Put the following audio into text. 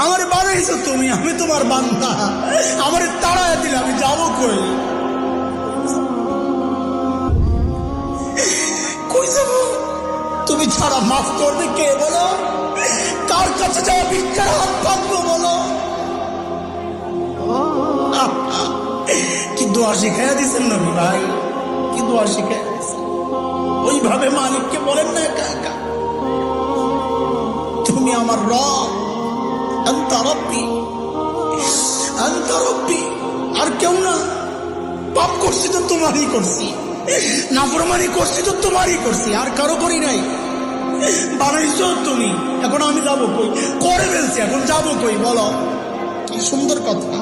আমার বানাইছো তুমি, আমি তোমার বান্দা। আমার তাড়ায় দিলে আমি যাবো কই? কই যাবো? তুমি ছাড়া মাফ করবে কে বলো? কার কাছে যাওয়া ভিক্ষার হাত পাতবো বলো? কি দোয়া শিখাইয়া দিচ্ছেন নবী ভাই, কি দোয়া শিখাইয়া দিচ্ছেন। ওইভাবে মালিককে বলেন না, একা একা তুমি আমার রব, আনতা রব্বি, আনতা রব্বি, আর কেউ না। পাপ করছি তো তোমারই করছি, নাফরমানি করছি তো তোমারই করছি, আর কারো করি নাই। বানাইছো তুমি, এখন আমি যাবো কই? করে ফেলছি, এখন যাবো কই বলো? কি সুন্দর কথা।